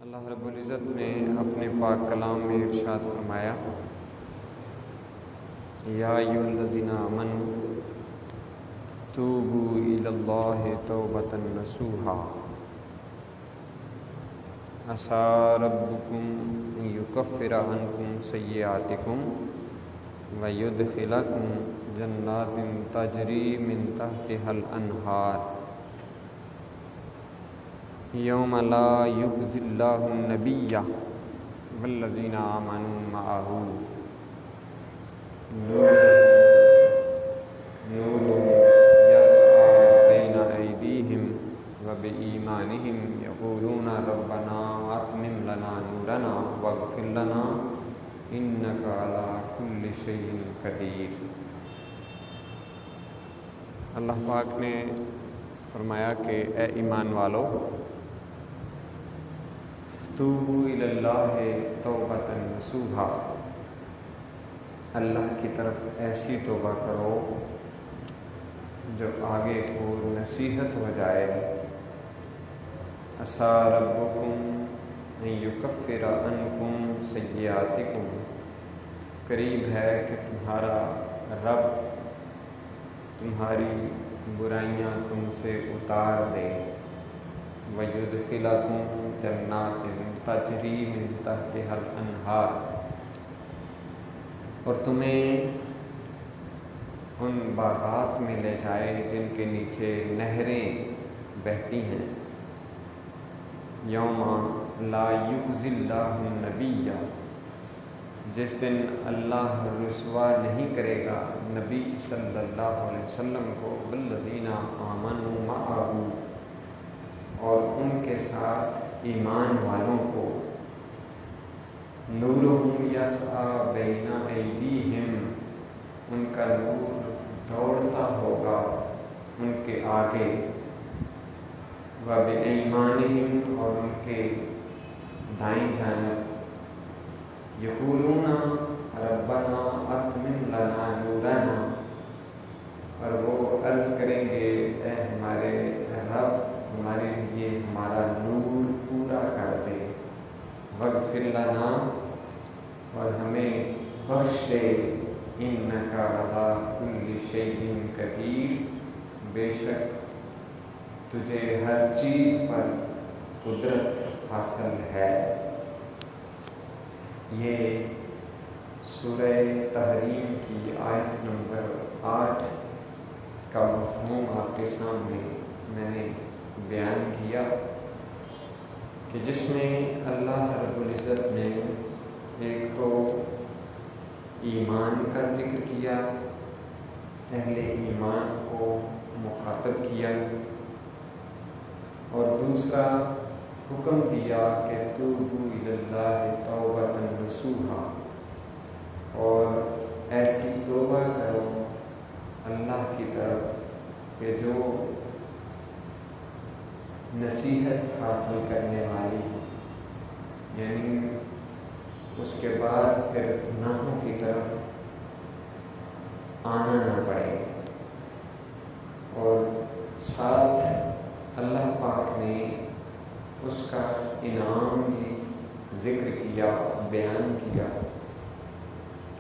اللہ رب العزت نے اپنے پاک کلام میں ارشاد فرمایا، یا ایھا الذین آمنوا توبوا الی اللہ توبۃ نصوحا عسیٰ ربکم ان یکفر عنکم سیئاتکم ویدخلکم جنات تجری من تحتها الانہار یوم لا یخزی اللہ النبی والذین آمنوا معہ نورهم یسعی بین ایدیہم وبایمانہم یقولون ربنا اتمم لنا نورنا واغفر لنا انک علی کل شیء قدیر۔ اللہ پاک نے فرمایا کہ اے ایمان والو، توبوا الی اللہ توبۃ نصوحا، اللہ کی طرف ایسی توبہ کرو جو آگے کو نصیحت ہو جائے۔ عسیٰ ربکم ان یکفر عنکم سیئاتکم، قریب ہے کہ تمہارا رب تمہاری برائیاں تم سے اتار دے۔ وَيُدْخِلَكُمْ جَنَّاتٍ تَجْرِی مِن تَحْتِہَا الْأَنْہَارُ، اور تمہیں ان باغات میں لے جائے جن کے نیچے نہریں بہتی ہیں۔ یوم لا یخزی اللہ النبی، جس دن اللہ رسوا نہیں کرے گا نبی صلی اللہ علیہ وسلم کو، والذین آمنوا معہ، اور ان کے ساتھ ایمان والوں کو۔ نورہم یسعی بین ایدیہم، ان کا نور دوڑتا ہوگا ان کے آگے، وبایمانہم، اور ان کے دائیں جانب، یقولون ربنا اتمم لنا نورنا، اور وہ عرض کریں گے اے ہمارے رب، ہمارے لیے ہمارا نور پورا کر دے۔ واغفر لنا، اور ہمیں بخش دے، انک علی کل شیء قدیر، بے شک تجھے ہر چیز پر قدرت حاصل ہے۔ یہ سورہ تحریم کی آیت نمبر 8 کا مفہوم آپ کے سامنے میں نے بیان کیا، کہ جس میں اللہ رب العزت نے ایک تو ایمان کا ذکر کیا، اہل ایمان کو مخاطب کیا، اور دوسرا حکم دیا کہ توبوا الی اللہ توبۃ نصوحا، اور ایسی توبہ کرو اللہ کی طرف کہ جو نصیحت حاصل کرنے والی، یعنی اس کے بعد پھر گناہوں کی طرف آنا نہ پڑے۔ اور ساتھ اللہ پاک نے اس کا انعام بھی ذکر کیا، بیان کیا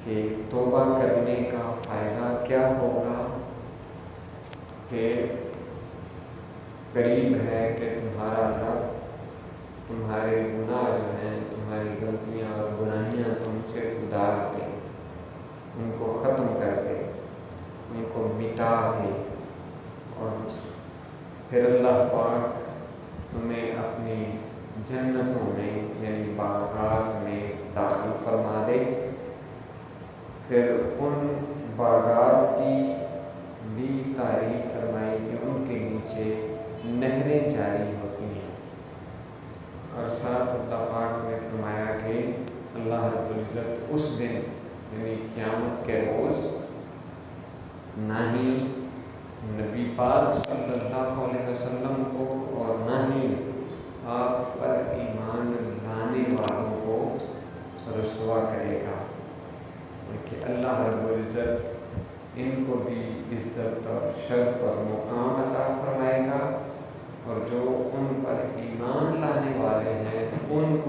کہ توبہ کرنے کا فائدہ کیا ہوگا، کہ قریب ہے کہ تمہارا رب تمہارے گناہ جو ہیں، تمہاری غلطیاں اور برائیاں تم سے اتار دے، ان کو ختم کر دے، ان کو مٹا دے، اور پھر اللہ پاک تمہیں اپنی جنتوں میں یعنی باغات میں داخل فرما دے۔ پھر ان باغات کی بھی تعریف فرمائی کہ ان کے نیچے نہریں جاری ہوتی ہیں، اور ساتھ اللہ پاک نے فرمایا کہ اللہ رب العزت اس دن یعنی قیامت کے روز نہ ہی نبی پاک صلی اللہ علیہ وسلم کو اور نہ ہی آپ پر ایمان لانے والوں کو رسوا کرے گا، بلکہ اللہ رب العزت ان کو بھی عزت اور شرف اور مقام عطا فرمائے گا، اور جو ان پر ایمان لانے والے ہیں ان کو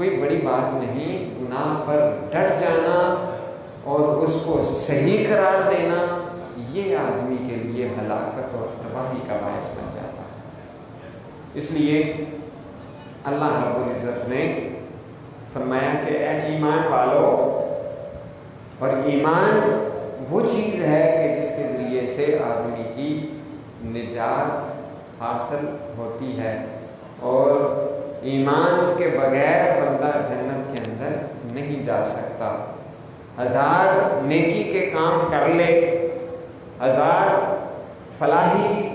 کوئی بڑی بات نہیں، گناہ پر ڈٹ جانا اور اس کو صحیح قرار دینا یہ آدمی کے لیے ہلاکت اور تباہی کا باعث بن جاتا ہے۔ اس لیے اللہ رب العزت نے فرمایا کہ اے ایمان والو، اور ایمان وہ چیز ہے کہ جس کے ذریعے سے آدمی کی نجات حاصل ہوتی ہے، اور ایمان کے بغیر بندہ جنت کے اندر نہیں جا سکتا۔ ہزار نیکی کے کام کر لے، ہزار فلاحی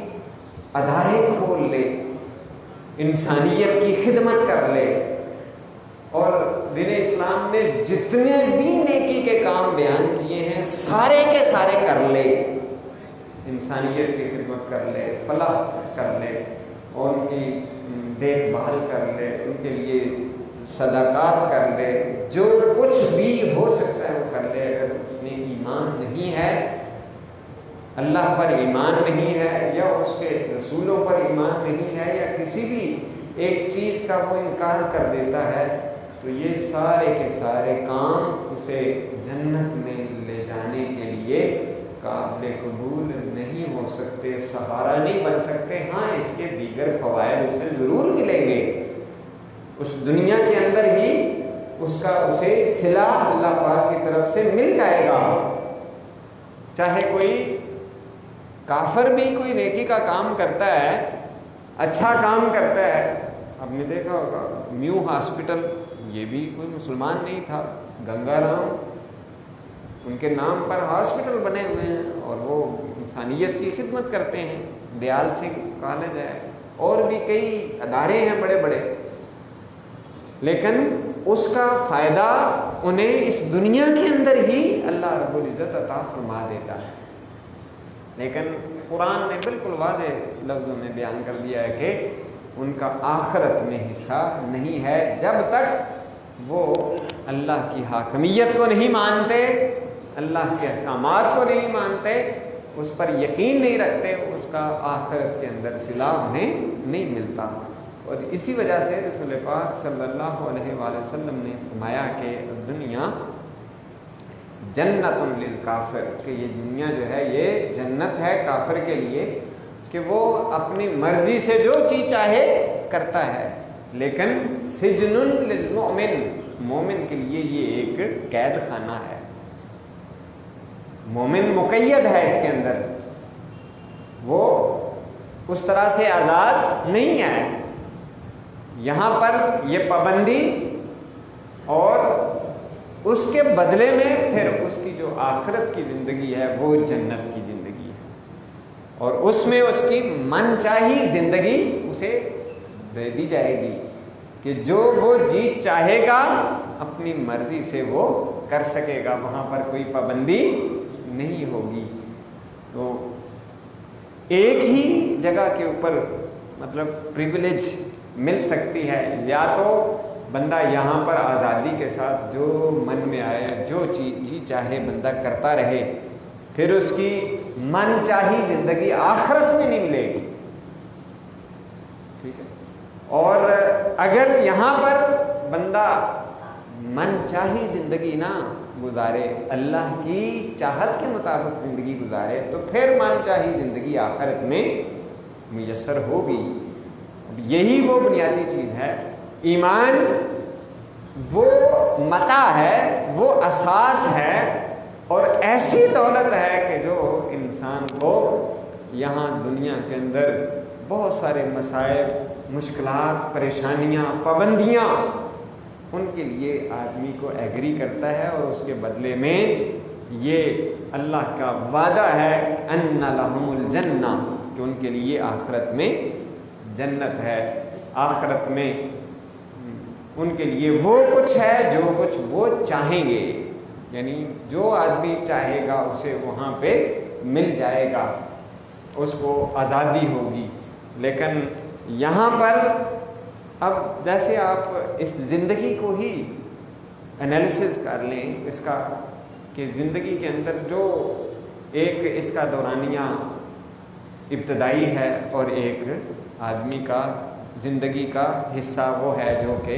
ادارے کھول لے، انسانیت کی خدمت کر لے، اور دین اسلام نے جتنے بھی نیکی کے کام بیان کیے ہیں سارے کے سارے کر لے، انسانیت کی خدمت کر لے، فلاح کر لے، اور ان کی دیکھ بھال کر لے، ان کے لیے صدقات کر لے، جو کچھ بھی ہو سکتا ہے وہ کر لے، اگر اس میں ایمان نہیں ہے، اللہ پر ایمان نہیں ہے، یا اس کے رسولوں پر ایمان نہیں ہے، یا کسی بھی ایک چیز کا وہ انکار کر دیتا ہے، تو یہ سارے کے سارے کام اسے جنت میں لے جانے کے لیے قابل قبول نہیں ہو سکتے، سہارا نہیں بن سکتے۔ ہاں، اس کے دیگر فوائد اسے ضرور ملیں گے، اس دنیا کے اندر ہی اس کا اسے صلہ اللہ پاک کی طرف سے مل جائے گا۔ چاہے کوئی کافر بھی کوئی نیکی کا کام کرتا ہے، اچھا کام کرتا ہے، آپ نے دیکھا ہوگا میو ہاسپٹل، یہ بھی کوئی مسلمان نہیں تھا، گنگا رام، ان کے نام پر ہاسپٹل بنے ہوئے ہیں اور وہ انسانیت کی خدمت کرتے ہیں، دیال سنگھ کالج ہے، اور بھی کئی ادارے ہیں بڑے بڑے، لیکن اس کا فائدہ انہیں اس دنیا کے اندر ہی اللہ رب العزت عطا فرما دیتا ہے۔ لیکن قرآن نے بالکل واضح لفظوں میں بیان کر دیا ہے کہ ان کا آخرت میں حصہ نہیں ہے، جب تک وہ اللہ کی حاکمیت کو نہیں مانتے، اللہ کے احکامات کو نہیں مانتے، اس پر یقین نہیں رکھتے، اس کا آخرت کے اندر صلہ انہیں نہیں ملتا۔ اور اسی وجہ سے رسول پاک صلی اللہ علیہ وآلہ وسلم نے فرمایا کہ دنیا جنت للکافر، کہ یہ دنیا جو ہے یہ جنت ہے کافر کے لیے، کہ وہ اپنی مرضی سے جو چیز چاہے کرتا ہے، لیکن سجن للمؤمن، مومن کے لیے یہ ایک قید خانہ ہے، مومن مقید ہے اس کے اندر، وہ اس طرح سے آزاد نہیں ہے۔ یہاں پر یہ پابندی، اور اس کے بدلے میں پھر اس کی جو آخرت کی زندگی ہے وہ جنت کی زندگی ہے، اور اس میں اس کی من چاہی زندگی اسے دے دی جائے گی، کہ جو وہ جی چاہے گا اپنی مرضی سے وہ کر سکے گا، وہاں پر کوئی پابندی نہیں ہوگی۔ تو ایک ہی جگہ کے اوپر مطلب پریویلیج مل سکتی ہے، یا تو بندہ یہاں پر آزادی کے ساتھ جو من میں آئے، جو چیز ہی چاہے بندہ کرتا رہے، پھر اس کی من چاہی زندگی آخرت میں نہیں ملے گی، ٹھیک ہے۔ اور اگر یہاں پر بندہ من چاہی زندگی نہ گزارے، اللہ کی چاہت کے مطابق زندگی گزارے، تو پھر من چاہی زندگی آخرت میں میسر ہوگی۔ یہی وہ بنیادی چیز ہے، ایمان وہ متاع ہے، وہ اساس ہے، اور ایسی دولت ہے کہ جو انسان کو یہاں دنیا کے اندر بہت سارے مسائل، مشکلات، پریشانیاں، پابندیاں، ان کے لیے آدمی کو ایگری کرتا ہے، اور اس کے بدلے میں یہ اللہ کا وعدہ ہے ان لہم الجنہ، کہ ان کے لیے آخرت میں جنت ہے، آخرت میں ان کے لیے وہ کچھ ہے جو کچھ وہ چاہیں گے، یعنی جو آدمی چاہے گا اسے وہاں پہ مل جائے گا، اس کو آزادی ہوگی۔ لیکن یہاں پر اب جیسے آپ اس زندگی کو ہی انالیسز کر لیں اس کا، کہ زندگی کے اندر جو ایک اس کا دورانیہ ابتدائی ہے، اور ایک آدمی کا زندگی کا حصہ وہ ہے جو کہ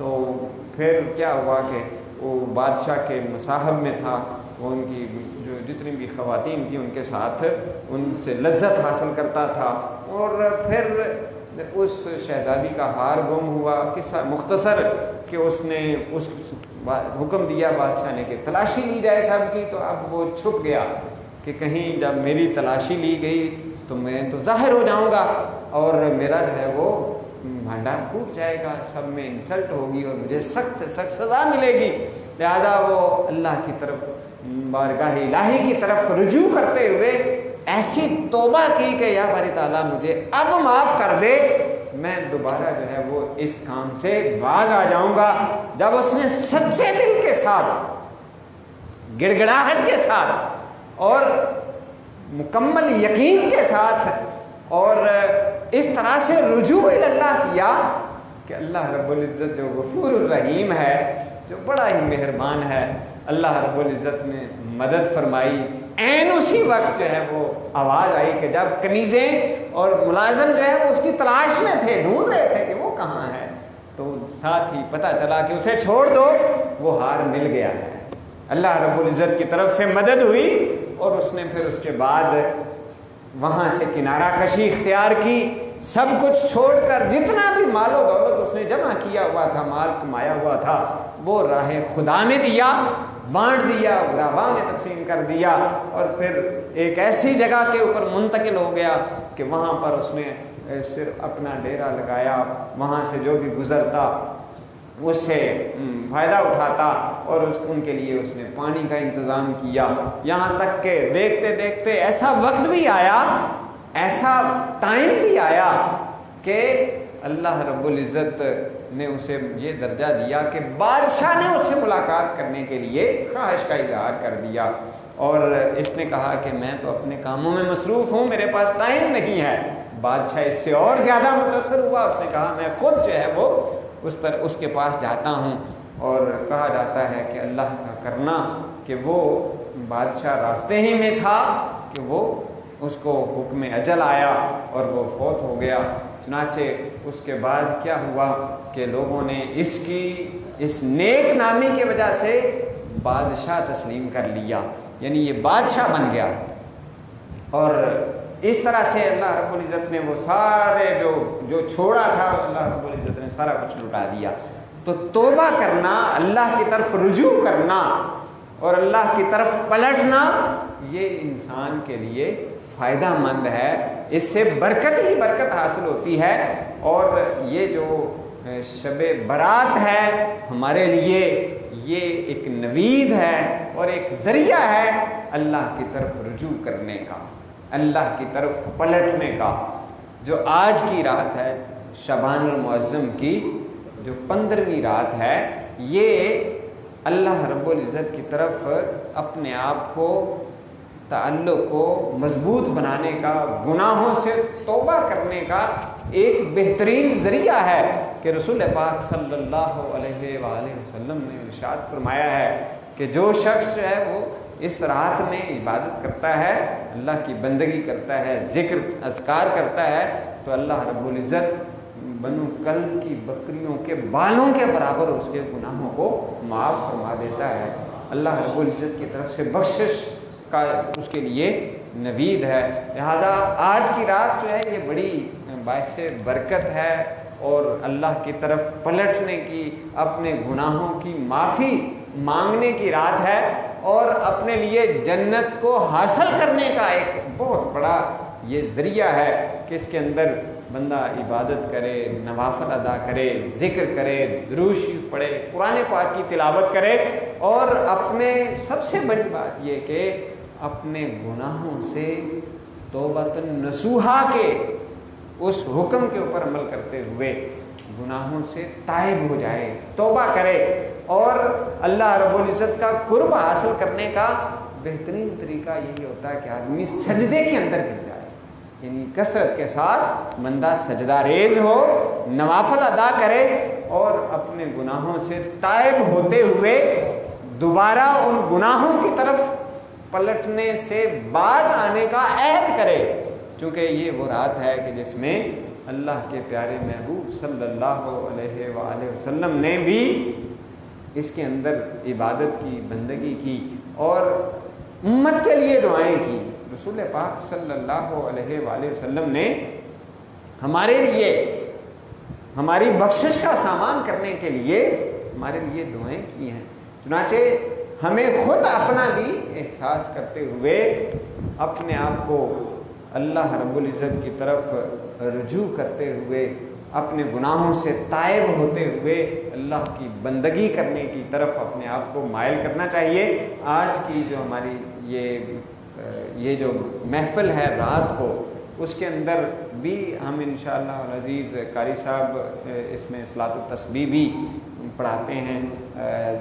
تو پھر کیا ہوا کہ وہ بادشاہ کے مصاحب میں تھا، وہ ان کی جو جتنی بھی خواتین تھیں ان کے ساتھ ان سے لذت حاصل کرتا تھا، اور پھر اس شہزادی کا ہار گم ہوا۔ قصہ مختصر کہ اس نے اس حکم دیا بادشاہ نے کہ تلاشی لی جائے سب کی، تو اب وہ چھپ گیا کہ کہیں جب میری تلاشی لی گئی تو میں تو ظاہر ہو جاؤں گا اور میرا جو ہے وہ بھانڈار پھوٹ جائے گا، سب میں انسلٹ ہوگی اور مجھے سخت سے سخت سزا ملے گی۔ لہذا وہ اللہ کی طرف، بارگاہ الہی کی طرف رجوع کرتے ہوئے ایسی توبہ کی کہ یا باری تعالیٰ مجھے اب معاف کر دے، میں دوبارہ جو ہے وہ اس کام سے باز آ جاؤں گا۔ جب اس نے سچے دل کے ساتھ، گڑ گڑاہٹ کے ساتھ اور مکمل یقین کے ساتھ اور اس طرح سے رجوع اللہ کیا کہ اللہ رب العزت جو غفور الرحیم ہے، جو بڑا ہی مہربان ہے، اللہ رب العزت نے مدد فرمائی۔ عین اسی وقت جو ہے وہ آواز آئی کہ جب کنیزیں اور ملازم جو ہے وہ اس کی تلاش میں تھے، ڈھونڈ رہے تھے کہ وہ کہاں ہے، تو ساتھ ہی پتہ چلا کہ اسے چھوڑ دو، وہ ہار مل گیا ہے۔ اللہ رب العزت کی طرف سے مدد ہوئی اور اس نے پھر اس کے بعد وہاں سے کنارہ کشی اختیار کی، سب کچھ چھوڑ کر جتنا بھی مال و دولت اس نے جمع کیا ہوا تھا، مال کمایا ہوا تھا، وہ راہ خدا میں دیا، بانٹ دیا، غرباء میں تقسیم کر دیا، اور پھر ایک ایسی جگہ کے اوپر منتقل ہو گیا کہ وہاں پر اس نے صرف اپنا ڈیرا لگایا، وہاں سے جو بھی گزرتا اس سے فائدہ اٹھاتا، اور ان کے لیے اس نے پانی کا انتظام کیا، یہاں تک کہ دیکھتے دیکھتے ایسا وقت بھی آیا، ایسا ٹائم بھی آیا کہ اللہ رب العزت نے اسے یہ درجہ دیا کہ بادشاہ نے اس سے ملاقات کرنے کے لیے خواہش کا اظہار کر دیا، اور اس نے کہا کہ میں تو اپنے کاموں میں مصروف ہوں، میرے پاس ٹائم نہیں ہے۔ بادشاہ اس سے اور زیادہ متاثر ہوا، اس نے کہا میں خود جو ہے وہ اس کے پاس جاتا ہوں، اور کہا جاتا ہے کہ اللہ کا کرنا کہ وہ بادشاہ راستے ہی میں تھا کہ وہ اس کو حکم اجل آیا اور وہ فوت ہو گیا۔ چنانچہ اس کے بعد کیا ہوا کہ لوگوں نے اس نیک نامی کی وجہ سے بادشاہ تسلیم کر لیا، یعنی یہ بادشاہ بن گیا، اور اس طرح سے اللہ رب العزت نے وہ سارے جو چھوڑا تھا اللہ رب العزت نے سارا کچھ لٹا دیا۔ تو توبہ کرنا، اللہ کی طرف رجوع کرنا اور اللہ کی طرف پلٹنا، یہ انسان کے لیے فائدہ مند ہے، اس سے برکت ہی برکت حاصل ہوتی ہے، اور یہ جو شب برات ہے ہمارے لیے یہ ایک نوید ہے اور ایک ذریعہ ہے اللہ کی طرف رجوع کرنے کا، اللہ کی طرف پلٹنے کا۔ جو آج کی رات ہے شعبان المعظم کی جو 15ویں رات ہے، یہ اللہ رب العزت کی طرف اپنے آپ کو، تعلق کو مضبوط بنانے کا، گناہوں سے توبہ کرنے کا ایک بہترین ذریعہ ہے کہ رسول پاک صلی اللہ علیہ وآلہ وسلم نے ارشاد فرمایا ہے کہ جو شخص جو ہے وہ اس رات میں عبادت کرتا ہے، اللہ کی بندگی کرتا ہے، ذکر اذکار کرتا ہے، تو اللہ رب العزت بنو کلب کی بکریوں کے بالوں کے برابر اس کے گناہوں کو معاف فرما دیتا ہے۔ اللہ رب العزت کی طرف سے بخشش کا اس کے لیے نوید ہے۔ لہذا آج کی رات جو ہے یہ بڑی باعث برکت ہے اور اللہ کی طرف پلٹنے کی، اپنے گناہوں کی معافی مانگنے کی رات ہے، اور اپنے لیے جنت کو حاصل کرنے کا ایک بہت بڑا یہ ذریعہ ہے کہ اس کے اندر بندہ عبادت کرے، نوافل ادا کرے، ذکر کرے، درود شریف پڑھے، قرآن پاک کی تلاوت کرے، اور اپنے سب سے بڑی بات یہ کہ اپنے گناہوں سے توبۃ نصوحہ کے اس حکم کے اوپر عمل کرتے ہوئے گناہوں سے تائب ہو جائے، توبہ کرے، اور اللہ رب العزت کا قرب حاصل کرنے کا بہترین طریقہ یہی ہوتا ہے کہ آدمی سجدے کے اندر گر جائے، یعنی کثرت کے ساتھ بندہ سجدہ ریز ہو، نوافل ادا کرے، اور اپنے گناہوں سے تائب ہوتے ہوئے دوبارہ ان گناہوں کی طرف پلٹنے سے باز آنے کا عہد کرے، چونکہ یہ وہ رات ہے کہ جس میں اللہ کے پیارے محبوب صلی اللہ علیہ وآلہ وسلم نے بھی اس کے اندر عبادت کی، بندگی کی اور امت کے لیے دعائیں کی۔ رسول پاک صلی اللہ علیہ وآلہ وسلم نے ہمارے لیے، ہماری بخشش کا سامان کرنے کے لیے ہمارے لیے دعائیں کی ہیں۔ چنانچہ ہمیں خود اپنا بھی احساس کرتے ہوئے اپنے آپ کو اللہ رب العزت کی طرف رجوع کرتے ہوئے، اپنے گناہوں سے تائب ہوتے ہوئے اللہ کی بندگی کرنے کی طرف اپنے آپ کو مائل کرنا چاہیے۔ آج کی جو ہماری یہ جو محفل ہے رات کو، اس کے اندر بھی ہم انشاءاللہ العزیز قاری صاحب اس میں صلاۃ التسبیح بھی پڑھاتے ہیں،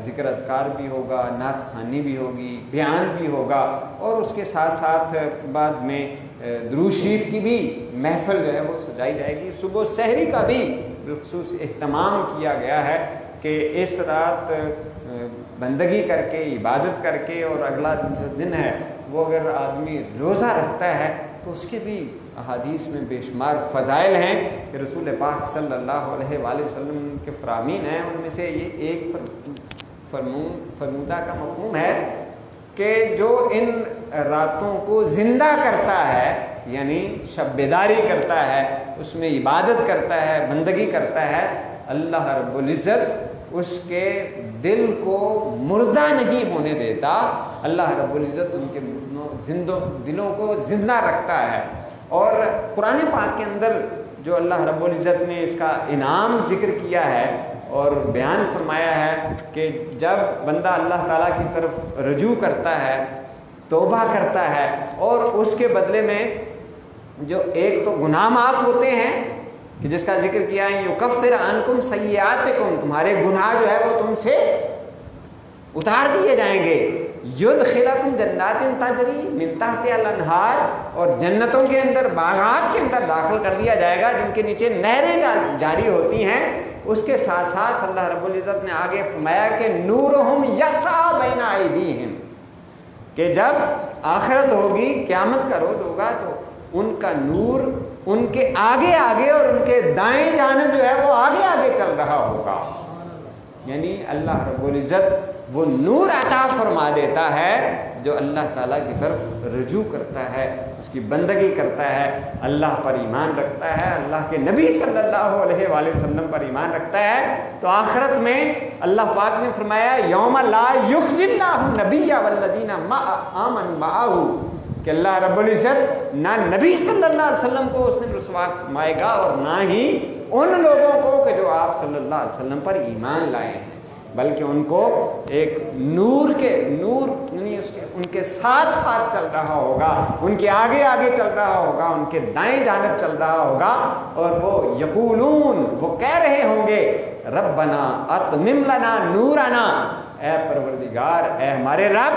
ذکر اذکار بھی ہوگا، نعت خوانی بھی ہوگی، بیان بھی ہوگا، اور اس کے ساتھ ساتھ بعد میں درود شریف کی بھی محفل جو ہے وہ سجائی جائے گی۔ صبح سحری کا بھی بالخصوص اہتمام کیا گیا ہے کہ اس رات بندگی کر کے، عبادت کر کے، اور اگلا دن ہے وہ اگر آدمی روزہ رکھتا ہے تو اس کے بھی احادیث میں بے شمار فضائل ہیں کہ رسول پاک صلی اللہ علیہ وآلہ وسلم کے فرامین ہیں۔ ان میں سے یہ ایک فرمودہ کا مفہوم ہے کہ جو ان راتوں کو زندہ کرتا ہے، یعنی شب بیداری کرتا ہے، اس میں عبادت کرتا ہے، بندگی کرتا ہے، اللہ رب العزت اس کے دل کو مردہ نہیں ہونے دیتا، اللہ رب العزت ان کے دلوں کو زندہ رکھتا ہے۔ اور قرآن پاک کے اندر جو اللہ رب العزت نے اس کا انعام ذکر کیا ہے اور بیان فرمایا ہے کہ جب بندہ اللہ تعالیٰ کی طرف رجوع کرتا ہے، توبہ کرتا ہے، اور اس کے بدلے میں جو ایک تو گناہ معاف ہوتے ہیں کہ جس کا ذکر کیا ہے، یکفر عنکم سیئاتکم، تمہارے گناہ جو ہے وہ تم سے اتار دیے جائیں گے، یدخلکم جنات تجری من تحتہا الانہار، اور جنتوں کے اندر، باغات کے اندر داخل کر دیا جائے گا جن کے نیچے نہریں جاری ہوتی ہیں۔ اس کے ساتھ ساتھ اللہ رب العزت نے آگے فرمایا کہ نورہم یسعی بین ایدیہم، کہ جب آخرت ہوگی، قیامت کا روز ہوگا، تو ان کا نور ان کے آگے آگے اور ان کے دائیں جانب جو ہے وہ آگے آگے چل رہا ہوگا۔ یعنی اللہ رب العزت وہ نور عطا فرما دیتا ہے جو اللہ تعالیٰ کی طرف رجوع کرتا ہے، اس کی بندگی کرتا ہے، اللہ پر ایمان رکھتا ہے، اللہ کے نبی صلی اللہ علیہ وآلہ وسلم پر ایمان رکھتا ہے، تو آخرت میں اللہ پاک نے فرمایا یوم لا یخزی اللہ النبی والذین آمنوا معہ، کہ اللہ رب العزت نہ نبی صلی اللہ علیہ وسلم کو اس نے رسوا فرمائے گا اور نہ ہی ان لوگوں کو کہ جو آپ صلی اللہ علیہ وسلم پر ایمان لائے ہیں، بلکہ ان کو ایک نور یعنی ان کے ساتھ ساتھ چل رہا ہوگا، ان کے آگے آگے چل رہا ہوگا، ان کے دائیں جانب چل رہا ہوگا، اور وہ یقولون، وہ کہہ رہے ہوں گے ربنا اتمم لنا نورنا، اے پروردگار، اے ہمارے رب،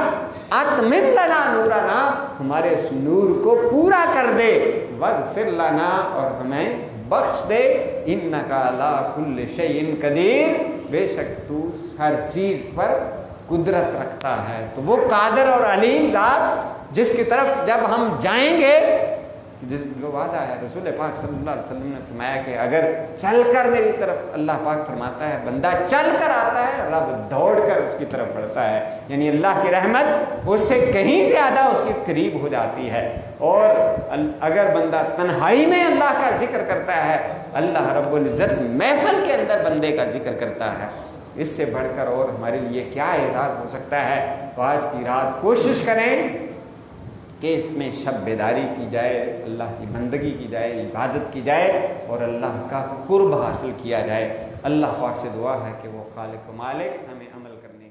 اتمم لنا نورنا، ہمارے اس نور کو پورا کر دے، واغفر لنا، اور ہمیں بخش دے، انک علی کل شیء قدیر، بے شک تو ہر چیز پر قدرت رکھتا ہے۔ تو وہ قادر اور علیم ذات جس کی طرف جب ہم جائیں گے، جو وعدہ ہے رسول پاک صلی اللہ علیہ وسلم نے فرمایا کہ اگر چل کر میری طرف، اللہ پاک فرماتا ہے بندہ چل کر آتا ہے، رب دوڑ کر اس کی طرف بڑھتا ہے، یعنی اللہ کی رحمت اس سے کہیں زیادہ اس کی قریب ہو جاتی ہے۔ اور اگر بندہ تنہائی میں اللہ کا ذکر کرتا ہے، اللہ رب العزت محفل کے اندر بندے کا ذکر کرتا ہے، اس سے بڑھ کر اور ہمارے لیے کیا اعزاز ہو سکتا ہے۔ تو آج کی رات کوشش کریں کہ اس میں شب بیداری کی جائے، اللہ کی بندگی کی جائے، عبادت کی جائے، اور اللہ کا قرب حاصل کیا جائے۔ اللہ پاک سے دعا ہے کہ وہ خالق و مالک ہمیں عمل کرنے